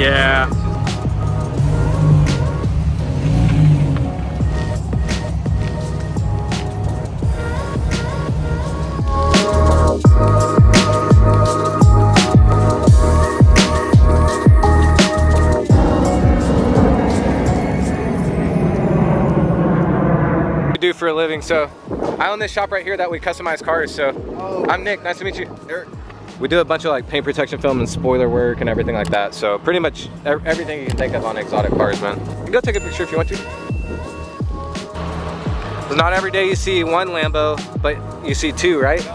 Yeah. Do for a living. So I own this shop right here that we customize cars. So I'm Nick, nice to meet you. Eric. We do a bunch of like paint protection film and spoiler work and everything like that. So pretty much everything you can think of on exotic cars, man. You can go take a picture if you want to. It's not every day you see one Lambo, but you see two, right?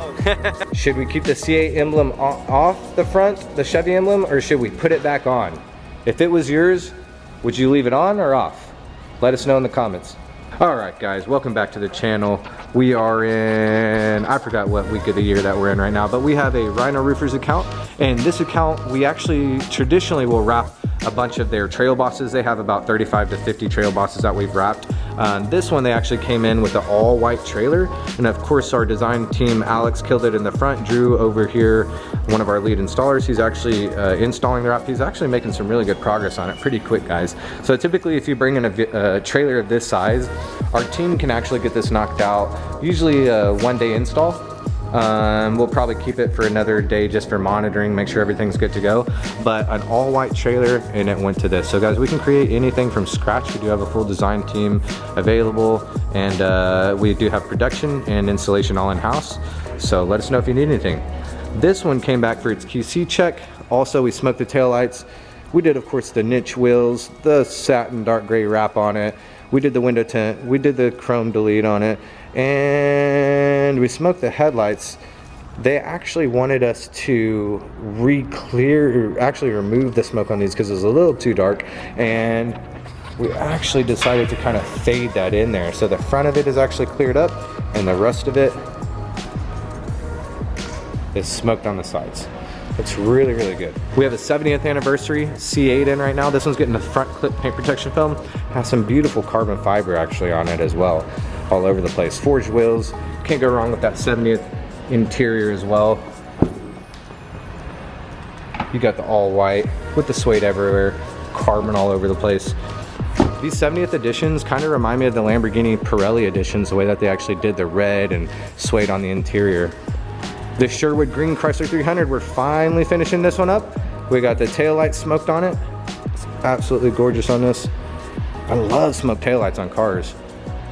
Should we keep the C8 emblem off the front, the Chevy emblem, or should we put it back on? If it was yours, would you leave it on or off? Let us know in the comments. Alright guys, welcome back to the channel. We are in, I forgot what week of the year that we're in right now, but we have a Rhino Roofers account, and this account we actually traditionally will wrap a bunch of their trail bosses. They have about 35 to 50 trail bosses that we've wrapped. This one they actually came in with the all white trailer, and of course our design team, Alex, killed it in the front. Drew over here, one of our lead installers, he's actually installing the wrap. He's actually making some really good progress on it pretty quick, guys. So typically if you bring in a trailer of this size, our team can actually get this knocked out, usually a one-day install. We'll probably keep it for another day just for monitoring, make sure everything's good to go. But an all-white trailer, and it went to this. So guys, we can create anything from scratch. We do have a full design team available, and we do have production and installation all in-house. So let us know if you need anything. This one came back for its QC check. Also, we smoked the taillights. We did, of course, the niche wheels, the satin dark gray wrap on it. We did the window tint, we did the chrome delete on it, and we smoked the headlights. They actually wanted us to actually remove the smoke on these because it was a little too dark, and we actually decided to kind of fade that in there. So the front of it is actually cleared up, and the rest of it is smoked on the sides. It's really, really good. We have a 70th anniversary C8 in right now. This one's getting the front clip paint protection film. Has some beautiful carbon fiber actually on it as well, all over the place. Forged wheels, can't go wrong with that 70th interior as well. You got the all white with the suede everywhere, carbon all over the place. These 70th editions kind of remind me of the Lamborghini Pirelli editions, the way that they actually did the red and suede on the interior. The Sherwood Green Chrysler 300, we're finally finishing this one up. We got the taillights smoked on it. It's absolutely gorgeous on this. I love smoked taillights on cars.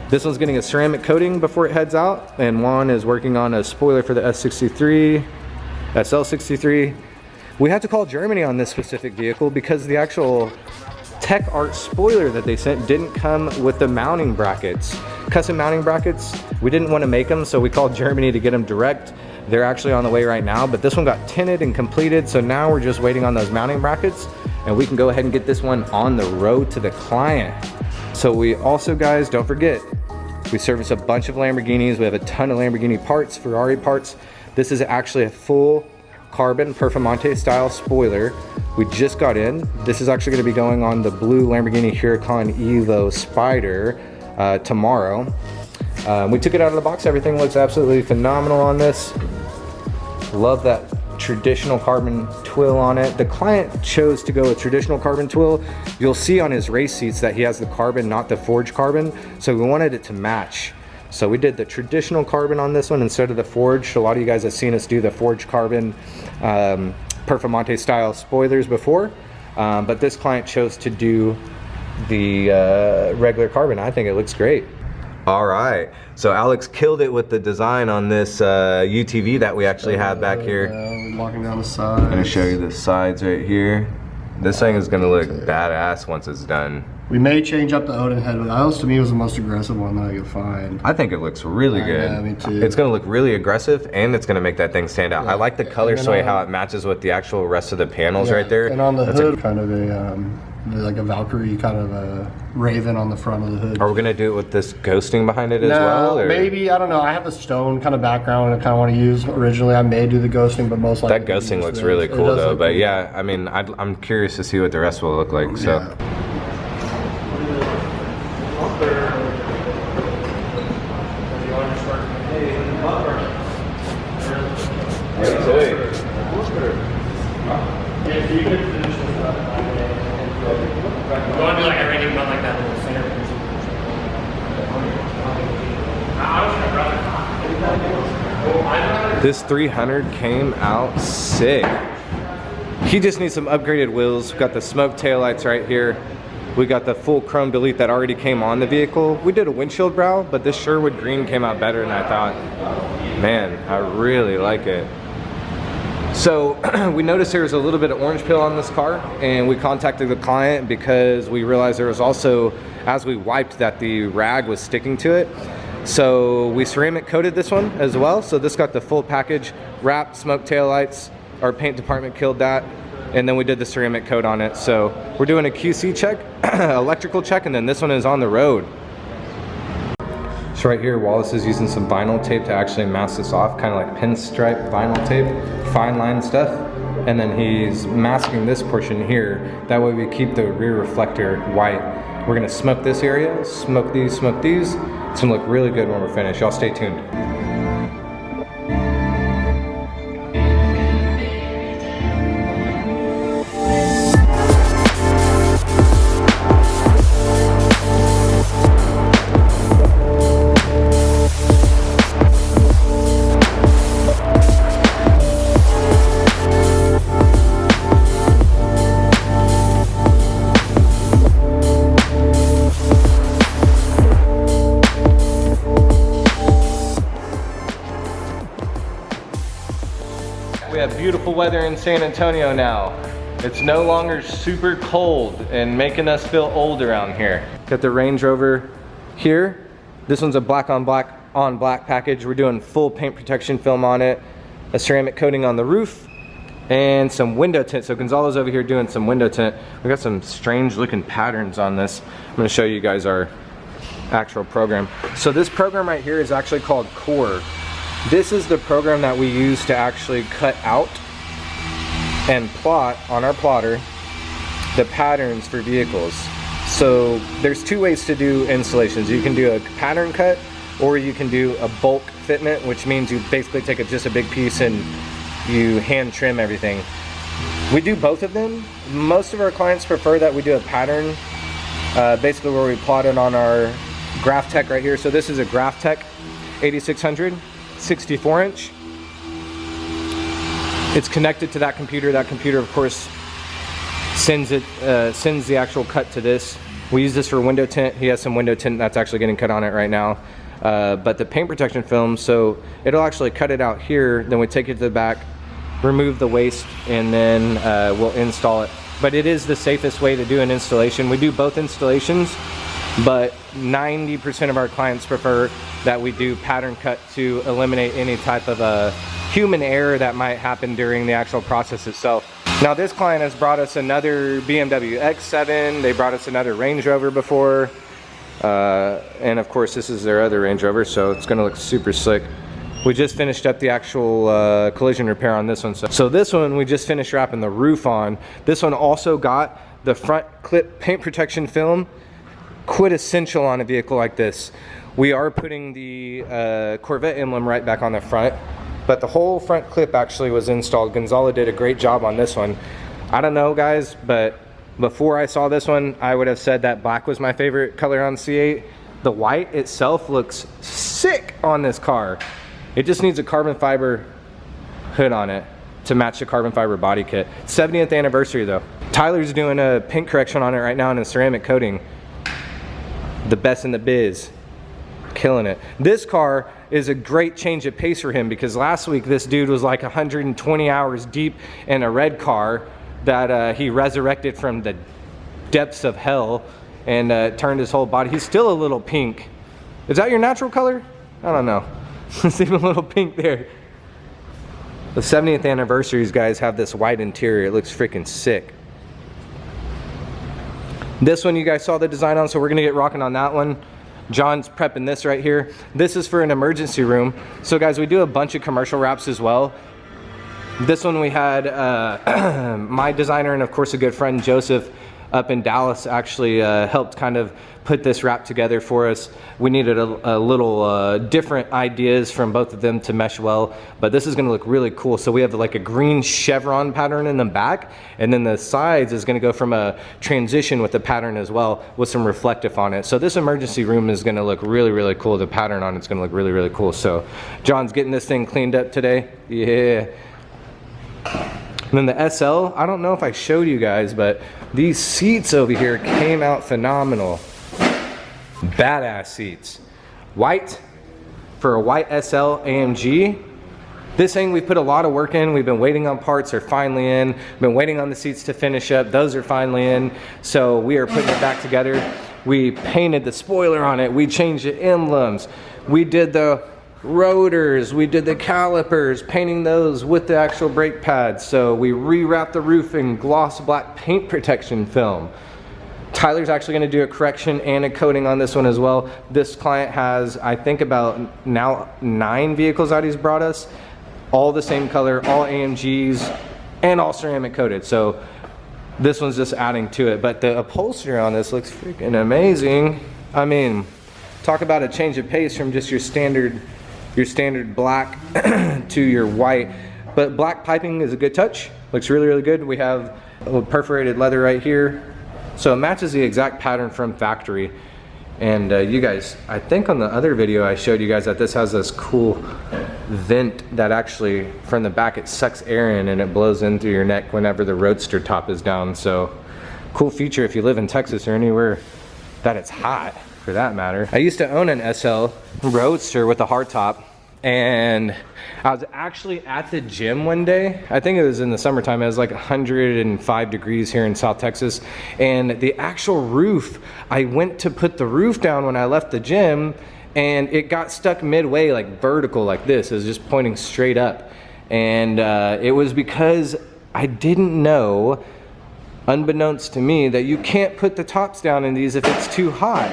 This one's getting a ceramic coating before it heads out, and Juan is working on a spoiler for the S63, SL63. We had to call Germany on this specific vehicle because the actual Tech Art spoiler that they sent didn't come with the mounting brackets. Custom mounting brackets, we didn't want to make them, so we called Germany to get them direct. They're actually on the way right now, but this one got tinted and completed, so now we're just waiting on those mounting brackets, and we can go ahead and get this one on the road to the client. So we also, guys, don't forget, we service a bunch of Lamborghinis. We have a ton of Lamborghini parts, Ferrari parts. This is actually a full carbon Performante style spoiler. We just got in. This is actually going to be going on the blue Lamborghini Huracan Evo Spider tomorrow. We took it out of the box. Everything looks absolutely phenomenal on this. Love that traditional carbon twill on it. The client chose to go with traditional carbon twill. You'll see on his race seats that he has the carbon, not the forged carbon. So we wanted it to match. So we did the traditional carbon on this one instead of the forged. A lot of you guys have seen us do the forged carbon Performante style spoilers before. But this client chose to do the regular carbon. I think it looks great. All right, so Alex killed it with the design on this UTV that we actually have back here. We're walking down the sides. I'm gonna show you the sides right here. This thing is gonna look badass once it's done. We may change up the Odin head, but that to me was the most aggressive one that I could find. I think it looks really good. Yeah, me too. It's gonna look really aggressive, and it's gonna make that thing stand out. Yeah. I like the color sway, how it matches with the actual rest of the panels right there. And on the hood, kind of like a Valkyrie, kind of a raven on the front of the hood. Are we gonna do it with this ghosting behind it as well? Or? Maybe, I don't know. I have a stone kind of background I kind of want to use originally. I may do the ghosting, but most likely. That ghosting looks really cool though, but yeah, I mean, I'm curious to see what the rest will look like, so. Yeah. You want to do like everything but like that little center piece. This 300 came out sick. He just needs some upgraded wheels. We've got the smoke taillights right here. We got the full chrome delete that already came on the vehicle. We did a windshield brow, but this Sherwood green came out better than I thought. Man, I really like it. So we noticed there was a little bit of orange peel on this car, and we contacted the client because we realized there was also, as we wiped, that the rag was sticking to it. So we ceramic coated this one as well. So this got the full package, wrapped, smoke taillights. Our paint department killed that. And then we did the ceramic coat on it. So we're doing a QC check, electrical check, and then this one is on the road. So right here, Wallace is using some vinyl tape to actually mask this off, kind of like pinstripe vinyl tape, fine line stuff. And then he's masking this portion here. That way we keep the rear reflector white. We're gonna smoke this area, smoke these, smoke these. It's gonna look really good when we're finished. Y'all stay tuned. We have beautiful weather in San Antonio now. It's no longer super cold and making us feel old around here. Got the Range Rover here. This one's a black on black package. We're doing full paint protection film on it, a ceramic coating on the roof, and some window tint. So Gonzalo's over here doing some window tint. We got some strange looking patterns on this. I'm gonna show you guys our actual program. So this program right here is actually called Core. This is the program that we use to actually cut out and plot on our plotter the patterns for vehicles. So there's two ways to do installations. You can do a pattern cut, or you can do a bulk fitment, which means you basically take just a big piece and you hand trim everything. We do both of them. Most of our clients prefer that we do a pattern, basically where we plot it on our Graph Tech right here. So this is a Graph Tech 8600. 64 inch. It's connected to that computer. That computer, of course, sends the actual cut to this. We use this for window tint. He has some window tint that's actually getting cut on it right now. But the paint protection film, so it'll actually cut it out here. Then we take it to the back, remove the waste, and then we'll install it. But it is the safest way to do an installation. We do both installations, but 90% of our clients prefer that we do pattern cut to eliminate any type of human error that might happen during the actual process itself. Now this client has brought us another BMW X7, they brought us another Range Rover before, and of course this is their other Range Rover, so it's gonna look super slick. We just finished up the actual collision repair on this one. So this one we just finished wrapping the roof on. This one also got the front clip paint protection film, quintessential on a vehicle like this. We are putting the Corvette emblem right back on the front, but the whole front clip actually was installed. Gonzalo did a great job on this one. I don't know guys, but before I saw this one, I would have said that black was my favorite color on C8. The white itself looks sick on this car. It just needs a carbon fiber hood on it to match the carbon fiber body kit. 70th anniversary though. Tyler's doing a paint correction on it right now in a ceramic coating. The best in the biz. Killing it. This car is a great change of pace for him because last week this dude was like 120 hours deep in a red car that he resurrected from the depths of hell and turned his whole body. He's still a little pink. Is that your natural color? I don't know. It's even a little pink there. The 70th anniversaries guys have this white interior. It looks freaking sick. This one you guys saw the design on, so we're gonna get rocking on that one. John's prepping this right here. This is for an emergency room. So guys, we do a bunch of commercial wraps as well. This one we had my designer and of course a good friend Joseph up in Dallas actually helped kind of put this wrap together for us. We needed a little different ideas from both of them to mesh well, but this is gonna look really cool. So we have like a green chevron pattern in the back, and then the sides is gonna go from a transition with the pattern as well, with some reflective on it. So this emergency room is gonna look really, really cool. The pattern on it's gonna look really, really cool. So John's getting this thing cleaned up today. Yeah. And then the SL, I don't know if I showed you guys, but these seats over here came out phenomenal. Badass seats. White for a white SL AMG. This thing we put a lot of work in. We've been waiting on parts, they're finally in. Been waiting on the seats to finish up. Those are finally in. So we are putting it back together. We painted the spoiler on it. We changed the emblems. We did the rotors. We did the calipers, painting those with the actual brake pads. So we rewrapped the roof in gloss black paint protection film. Tyler's actually going to do a correction and a coating on this one as well. This client has, I think, about now 9 vehicles that he's brought us, all the same color, all AMGs, and all ceramic coated. So this one's just adding to it. But the upholstery on this looks freaking amazing. I mean, talk about a change of pace from just your standard black to your white. But black piping is a good touch. Looks really, really good. We have a little perforated leather right here. So it matches the exact pattern from factory. And you guys, I think on the other video I showed you guys that this has this cool vent that actually from the back it sucks air in and it blows in through your neck whenever the Roadster top is down. So cool feature if you live in Texas or anywhere that it's hot, for that matter. I used to own an SL Roadster with a hardtop, and I was actually at the gym one day. I think it was in the summertime. It was like 105 degrees here in South Texas. And the actual roof, I went to put the roof down when I left the gym, and it got stuck midway, like vertical like this. It was just pointing straight up. And it was because I didn't know, unbeknownst to me, that you can't put the tops down in these if it's too hot.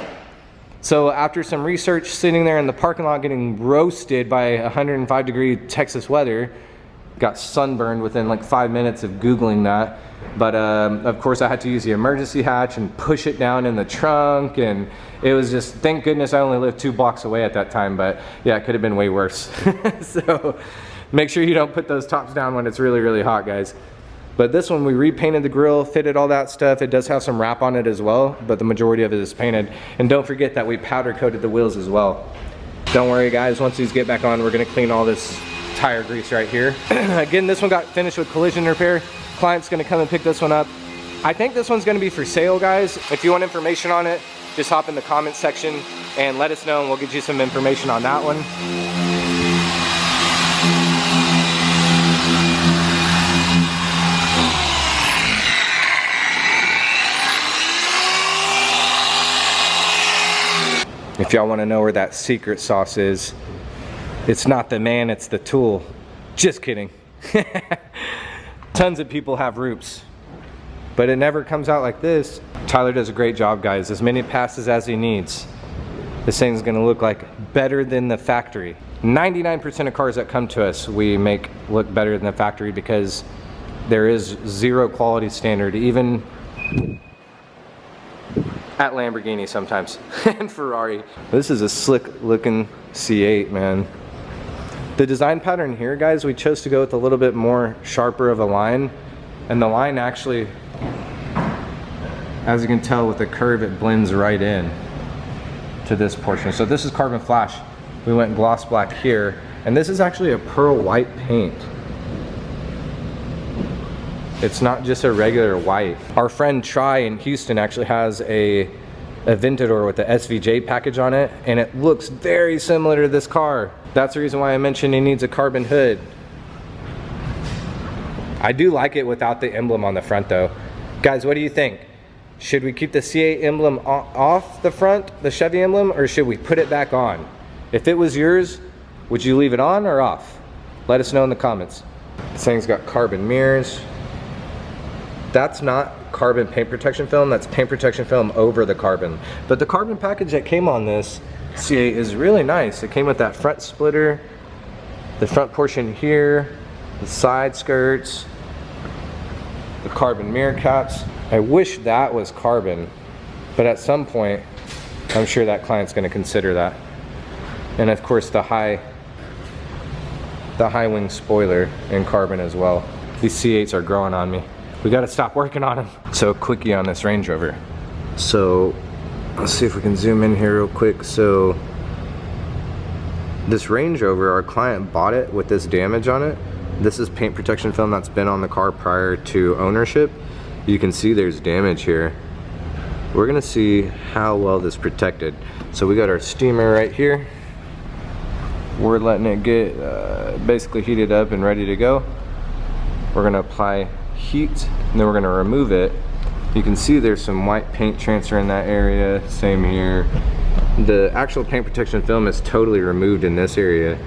So after some research, sitting there in the parking lot getting roasted by 105 degree Texas weather, got sunburned within like 5 minutes of Googling that. But of course I had to use the emergency hatch and push it down in the trunk, and it was just, thank goodness I only lived 2 blocks away at that time, but yeah, it could have been way worse. So make sure you don't put those tops down when it's really, really hot, guys. But this one, we repainted the grille, fitted all that stuff. It does have some wrap on it as well, but the majority of it is painted. And don't forget that we powder coated the wheels as well. Don't worry guys, once these get back on, we're gonna clean all this tire grease right here. Again, this one got finished with collision repair. Client's gonna come and pick this one up. I think this one's gonna be for sale, guys. If you want information on it, just hop in the comments section and let us know, and we'll get you some information on that one. If y'all want to know where that secret sauce is, it's not the man, it's the tool. Just kidding. Tons of people have roofs, but it never comes out like this. Tyler does a great job, guys. As many passes as he needs. This thing's gonna look like better than the factory. 99% of cars that come to us, we make look better than the factory, because there is zero quality standard, even at Lamborghini sometimes, and Ferrari. This is a slick looking C8, man. The design pattern here, guys, we chose to go with a little bit more sharper of a line, and the line actually, as you can tell with the curve, it blends right in to this portion. So this is carbon flash. We went gloss black here, and this is actually a pearl white paint. It's not just a regular white. Our friend Try in Houston actually has a Aventador with the SVJ package on it, and it looks very similar to this car. That's the reason why I mentioned it needs a carbon hood. I do like it without the emblem on the front though. Guys, what do you think? Should we keep the C8 emblem off the front, the Chevy emblem, or should we put it back on? If it was yours, would you leave it on or off? Let us know in the comments. This thing's got carbon mirrors. That's not carbon paint protection film, that's paint protection film over the carbon. But the carbon package that came on this C8 is really nice. It came with that front splitter, the front portion here, the side skirts, the carbon mirror caps. I wish that was carbon, but at some point, I'm sure that client's gonna consider that. And of course the high wing spoiler in carbon as well. These C8s are growing on me. We gotta stop working on them. So quickie on this Range Rover. So let's see if we can zoom in here real quick. So this Range Rover, our client bought it with this damage on it. This is paint protection film that's been on the car prior to ownership. You can see there's damage here. We're gonna see how well this protected. So we got our steamer right here. We're letting it get basically heated up and ready to go. We're gonna apply heat and then we're gonna remove it. You can see there's some white paint transfer in that area, same here. The actual paint protection film is totally removed in this area.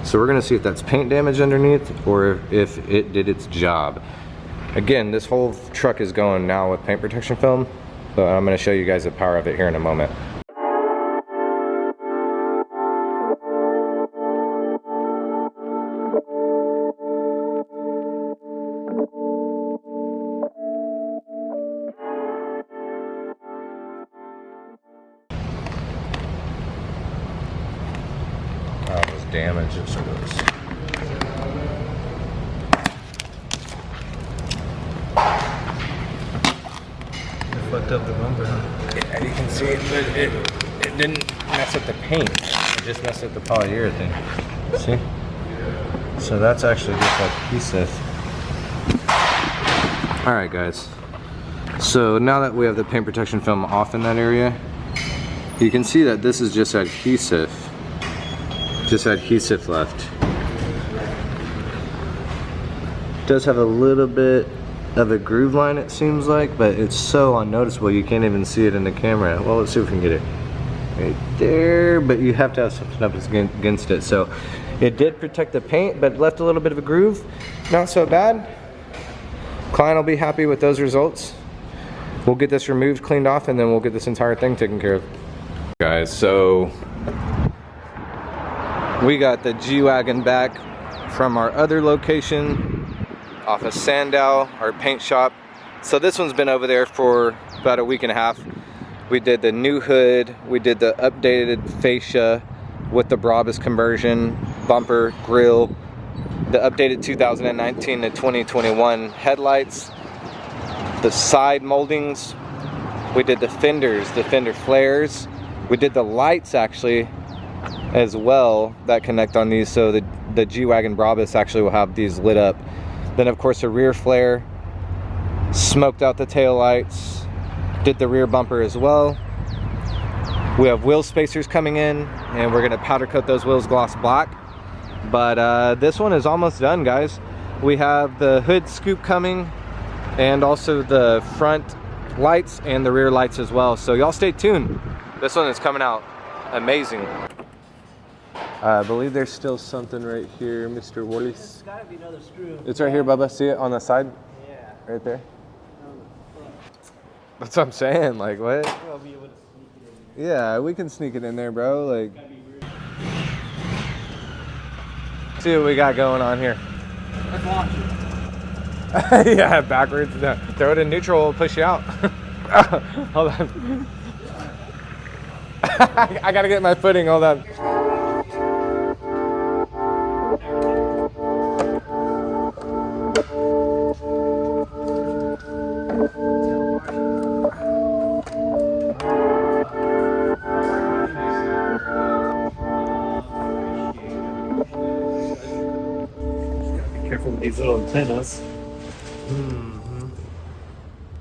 So we're gonna see if that's paint damage underneath or if it did its job. Again, this whole truck is going now with paint protection film, but I'm gonna show you guys the power of it here in a moment. That was damage, it was. Fucked up the bumper, huh? Yeah, you can see it, but it didn't mess up the paint. It just messed up the polyurethane. See? So that's actually just adhesive. Alright guys. So now that we have the paint protection film off in that area, you can see that this is just adhesive. Just adhesive left. It does have a little bit of a groove line, it seems like, but it's so unnoticeable you can't even see it in the camera. Well, let's see if we can get it right there, but you have to have something up against it. So it did protect the paint, but left a little bit of a groove. Not so bad. Client will be happy with those results. We'll get this removed, cleaned off, and then we'll get this entire thing taken care of. Guys, so we got the G-Wagon back from our other location off of Sandow, our paint shop. So this one's been over there for about a week and a half. We did the new hood, we did the updated fascia with the Brabus conversion, bumper, grille, the updated 2019 to 2021 headlights, the side moldings, we did the fenders, the fender flares, we did the lights actually as well that connect on these, so the G-Wagon Brabus actually will have these lit up. Then of course the rear flare, smoked out the tail lights, did the rear bumper as well. We have wheel spacers coming in and we're gonna powder coat those wheels gloss black. But this one is almost done, guys. We have the hood scoop coming and also the front lights and the rear lights as well. So y'all stay tuned. This one is coming out amazing. I believe there's still something right here, Mr. Wallace. There's gotta be another screw. It's right here, Bubba. See it on the side? Yeah. Right there? That's what I'm saying. Like, what? We'll be able to sneak it in. Yeah, we can sneak it in there, bro. Like, see what we got going on here. Let's launch it. Yeah, backwards. No. Throw it in neutral, we'll push you out. Hold on. I gotta get my footing, hold on. Careful with these little antennas.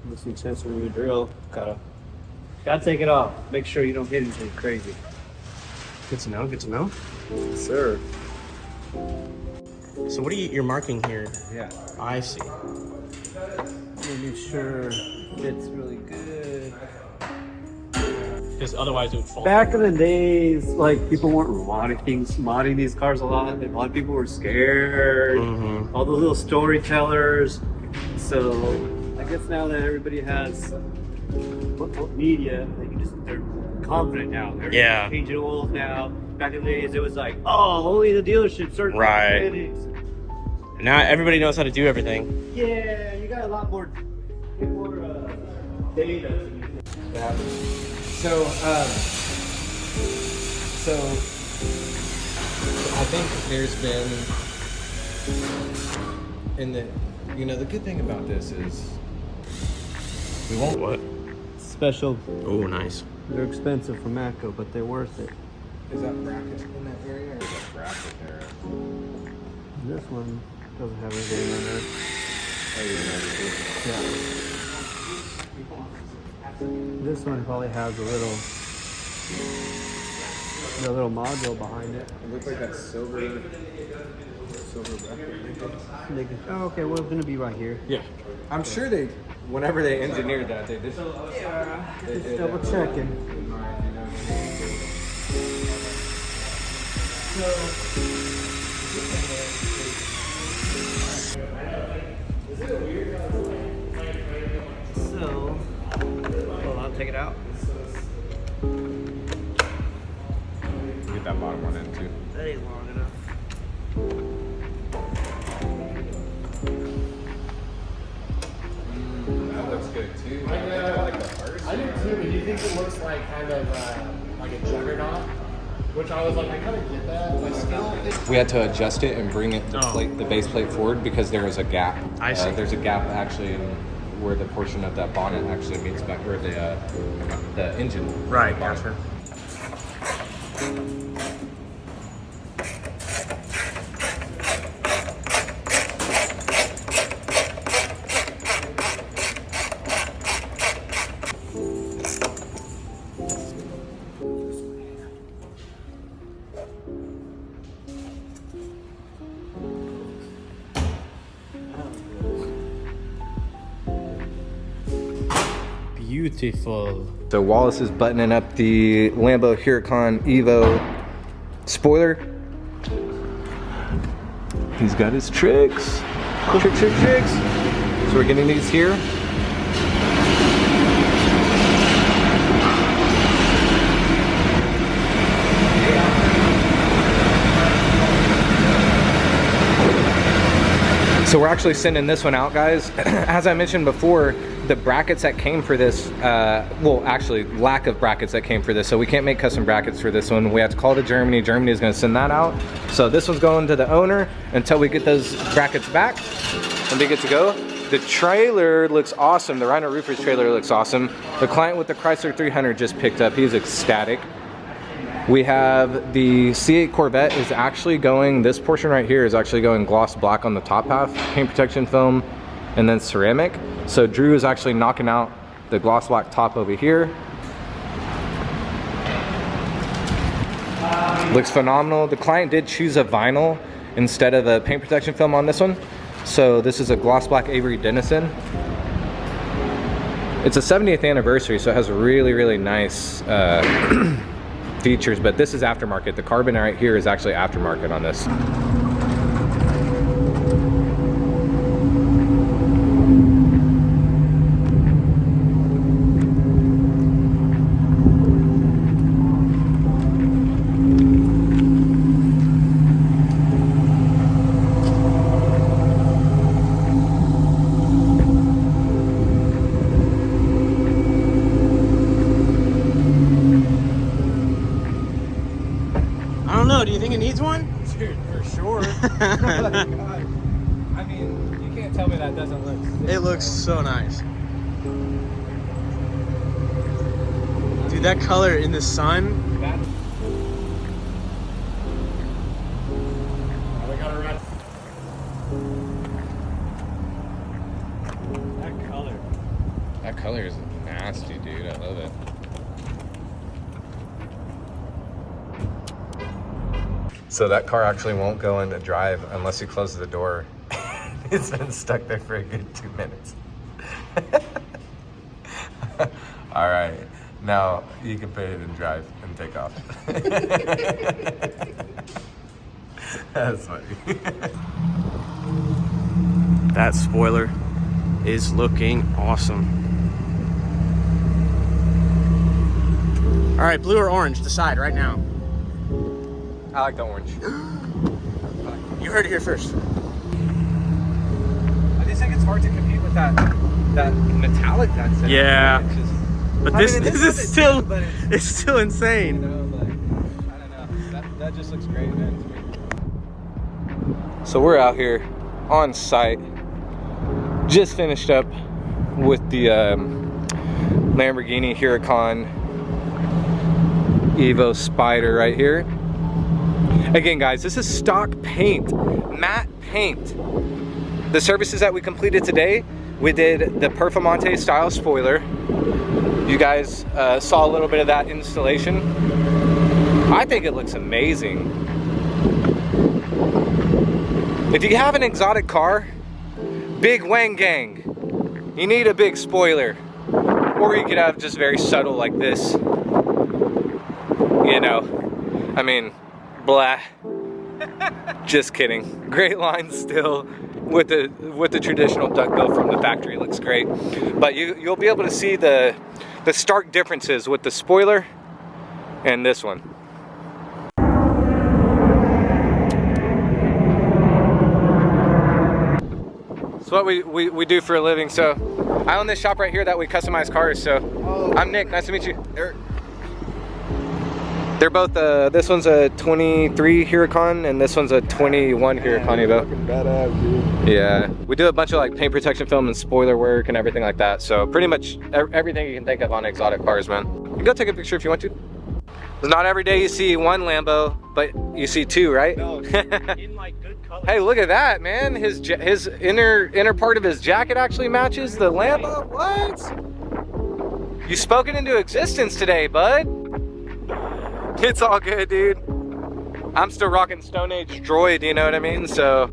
There's some chance when you drill. Gotta take it off. Make sure you don't hit anything crazy. Good to know. Good to know. Yes, sir. So what are you're marking here? Yeah. I see. Making sure it's really good. Because otherwise it would fall. Back in the days, like people weren't modding these cars a lot. And a lot of people were scared. All those little storytellers. So I guess now that everybody has media, they can just they're confident now. They're changing oils now. Back in the days, it was like, oh, only the dealership certain mechanics. Now everybody knows how to do everything. Yeah, you got a lot more data. Yeah. So, I think there's been, and the good thing about this is we won't. What? Special. Oh, nice. They're expensive for Matco, but they're worth it. Is that bracket in that area or is that bracket there? This one doesn't have anything on there. Yeah. This one probably has a little module behind it. It looks like that silver bracket. Oh, okay, well, it's gonna be right here. Yeah. I'm sure whenever they engineered that, they just Just double checking. So, hold on, take it out. Get that bottom one in too. That ain't long enough. That looks good too. I do too, but do you think it looks like kind of like a juggernaut? Which I was like, I kind of get that. But I still think We had to adjust it and bring it the base plate forward because there was a gap. I see. There's a gap actually in where the portion of that bonnet actually meets back where the engine. Right, bonnet. gotcha. Beautiful. So Wallace is buttoning up the Lambo Huracan Evo spoiler. He's got his tricks. Tricks. So we're getting these here. So we're actually sending this one out, guys. As I mentioned before, the brackets that came for this, well, actually lack of brackets that came for this, so we can't make custom brackets for this one. We have to call to Germany. Germany is going to send that out. So this one's going to the owner until we get those brackets back and be good to go. The trailer looks awesome. The Rhino Roofers trailer looks awesome. The client with the Chrysler 300 just picked up. He's ecstatic. We have the C8 Corvette is actually going, this portion right here is actually going gloss black on the top half, paint protection film, and then ceramic. So Drew is actually knocking out the gloss black top over here. Looks phenomenal. The client did choose a vinyl instead of a paint protection film on this one. So this is a gloss black Avery Dennison. It's a 70th anniversary, so it has really, really nice features, but this is aftermarket. The carbon right here is actually aftermarket on this. Do you think it needs one? Dude, for sure. God. I mean, you can't tell me that doesn't look sick. It looks so nice. Dude, that color in the sun. That color is nasty, dude. I love it. So that car actually won't go into drive unless you close the door. It's been stuck there for a good 2 minutes. All right, now you can put it in drive and take off. That's funny. That spoiler is looking awesome. All right, blue or orange, decide right now. I like the orange. You heard it here first. hard to compete with that metallic that's in it. Yeah. It's just, But I this mean, it this does is it still too, but it's still you insane. know, but I don't know. That just looks great, man, to me. So we're out here on site. Just finished up with the Lamborghini Huracan Evo Spider right here. Again, guys, this is stock paint, matte paint. The services that we completed today, we did the Performante style spoiler. You guys saw a little bit of that installation. I think it looks amazing. If you have an exotic car, big Wang Gang, you need a big spoiler. Or you could have just very subtle like this. You know, I mean, blah. Just kidding. Great line still with the traditional duckbill from the factory. Looks great. But you'll be able to see the stark differences with the spoiler and this one. It's what we do for a living. So I own this shop right here that we customize cars. So I'm Nick. Nice to meet you. Eric. They're both, this one's a 23 Huracan and this one's a 21 Huracan Evo. Fucking badass, dude. Yeah, we do a bunch of like paint protection film and spoiler work and everything like that. So pretty much everything you can think of on exotic cars, man. You can go take a picture if you want to. It's not every day you see one Lambo, but you see two, right? No, in like good color. Hey, look at that, man. His inner part of his jacket actually matches the Lambo. What? You spoke it into existence today, bud. It's all good, dude. I'm still rocking Stone Age Droid, you know what I mean? So